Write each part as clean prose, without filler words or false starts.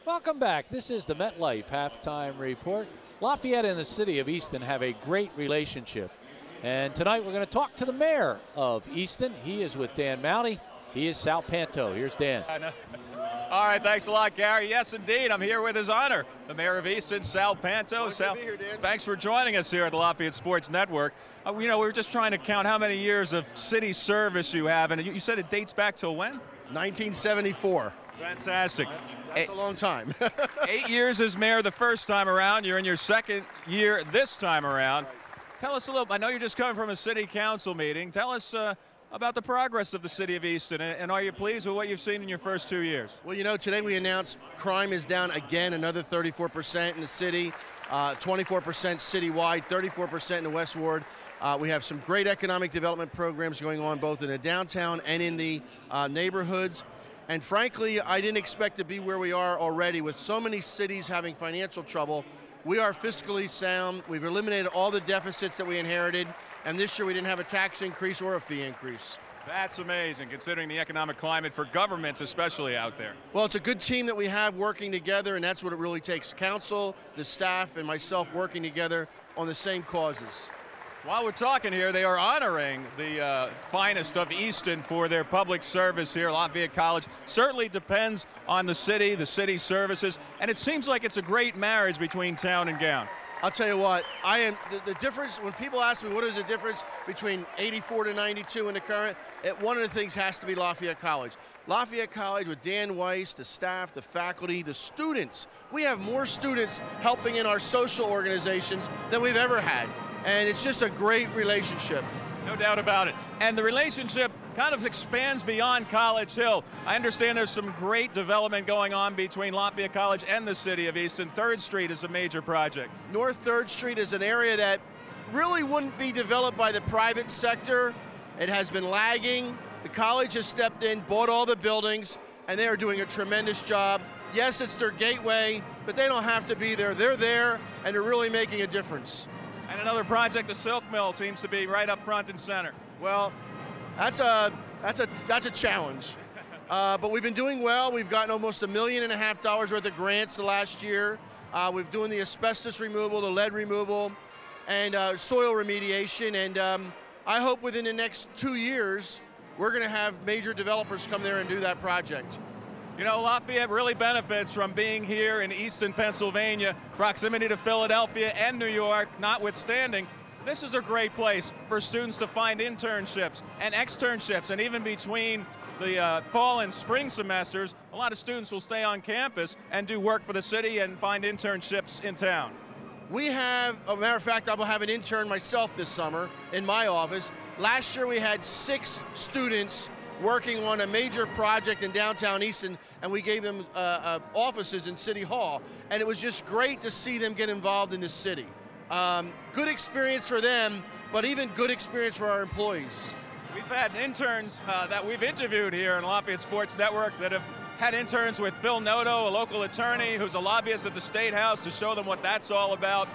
Welcome back. This is the MetLife Halftime Report. Lafayette and the city of Easton have a great relationship. And tonight we're going to talk to the mayor of Easton. He is with Dan Mounty. He is Sal Panto. Here's Dan. I know. All right, thanks a lot, Gary. Yes, indeed, I'm here with His Honor, the mayor of Easton, Sal Panto. Sal, to be here, Dan. Thanks for joining us here at the Lafayette Sports Network. We were just trying to count how many years of city service you have, and you said it dates back till when? 1974. Fantastic. That's a long time. 8 years as mayor the first time around. You're in your second year this time around. Tell us a little, I know you're just coming from a city council meeting. Tell us about the progress of the city of Easton, and are you pleased with what you've seen in your first 2 years? Well, you know, today we announced crime is down again, another 34% in the city, 24% citywide, 34% in the West Ward. We have some great economic development programs going on both in the downtown and in the neighborhoods. And frankly, I didn't expect to be where we are already with so many cities having financial trouble. We are fiscally sound. We've eliminated all the deficits that we inherited. And this year we didn't have a tax increase or a fee increase. That's amazing, considering the economic climate for governments, especially out there. Well, it's a good team that we have working together, and that's what it really takes. Council, the staff, and myself working together on the same causes. While we're talking here, they are honoring the finest of Easton for their public service here. Lafayette College certainly depends on the city services, and it seems like it's a great marriage between town and gown. I'll tell you what, the difference, when people ask me what is the difference between 84 to 92 and the current, one of the things has to be Lafayette College. Lafayette College with Dan Weiss, the staff, the faculty, the students. We have more students helping in our social organizations than we've ever had. And it's just a great relationship. No doubt about it. And the relationship kind of expands beyond College Hill. I understand there's some great development going on between Lafayette College and the city of Easton. 3rd Street is a major project. North 3rd Street is an area that really wouldn't be developed by the private sector. It has been lagging. The college has stepped in, bought all the buildings, and they are doing a tremendous job. Yes, it's their gateway, but they don't have to be there. They're there, and they're really making a difference. And another project, the Silk Mill, seems to be right up front and center. Well, that's a challenge. But we've been doing well. We've gotten almost $1.5 million worth of grants the last year. We've doing the asbestos removal, the lead removal, and soil remediation. And I hope within the next 2 years, we're going to have major developers come there and do that project. You know, Lafayette really benefits from being here in Easton, Pennsylvania. Proximity to Philadelphia and New York notwithstanding, this is a great place for students to find internships and externships, and even between the fall and spring semesters, a lot of students will stay on campus and do work for the city and find internships in town. We have, as a matter of fact, I will have an intern myself this summer in my office. Last year we had 6 students working on a major project in downtown Easton, and we gave them offices in City Hall. And it was just great to see them get involved in the city. Good experience for them, but even good experience for our employees. We've had interns that we've interviewed here in Lafayette Sports Network that have had interns with Phil Noto, a local attorney who's a lobbyist at the State House, to show them what that's all about.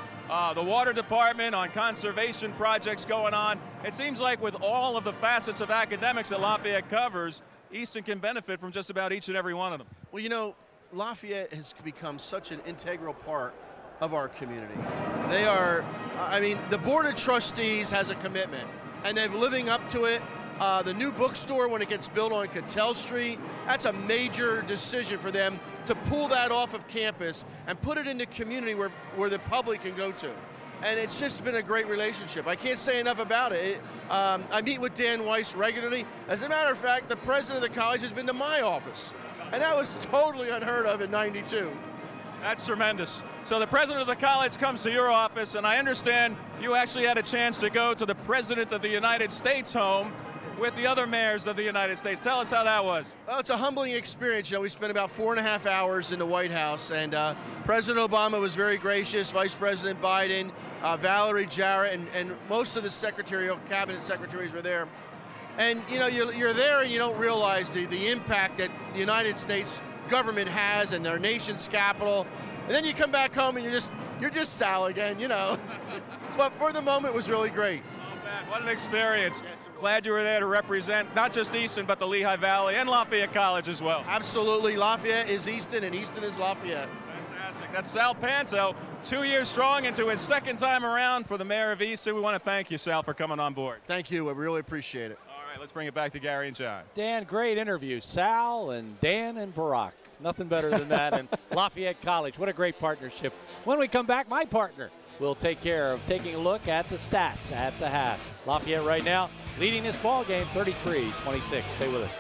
The water department on conservation projects going on. It seems like with all of the facets of academics that Lafayette covers, Easton can benefit from just about each and every one of them. Well, you know, Lafayette has become such an integral part of our community. They are, I mean, the Board of Trustees has a commitment, and they're living up to it. The new bookstore, when it gets built on Cattell Street, that's a major decision for them to pull that off of campus and put it in the community where the public can go to. And it's just been a great relationship. I can't say enough about it. I meet with Dan Weiss regularly. As a matter of fact, the president of the college has been to my office. And that was totally unheard of in '92. That's tremendous. So the president of the college comes to your office, and I understand you actually had a chance to go to the president of the United States home with the other mayors of the United States. Tell us how that was. Well, it's a humbling experience. You know, we spent about 4.5 hours in the White House, and President Obama was very gracious, Vice President Biden, Valerie Jarrett, and most of the cabinet secretaries were there. And you know, you're there and you don't realize the impact that the United States government has in our nation's capital. And then you come back home and you're just Sal again, you know. But for the moment, it was really great. What an experience. Glad you were there to represent not just Easton, but the Lehigh Valley and Lafayette College as well. Absolutely. Lafayette is Easton, and Easton is Lafayette. Fantastic. That's Sal Panto, 2 years strong into his second time around for the mayor of Easton. We want to thank you, Sal, for coming on board. Thank you. I really appreciate it. All right, let's bring it back to Gary and John. Dan, great interview. Sal and Dan and Barack. Nothing better than that. And Lafayette College, what a great partnership. When we come back, my partner will take care of taking a look at the stats at the half. Lafayette right now leading this ball game 33-26. Stay with us.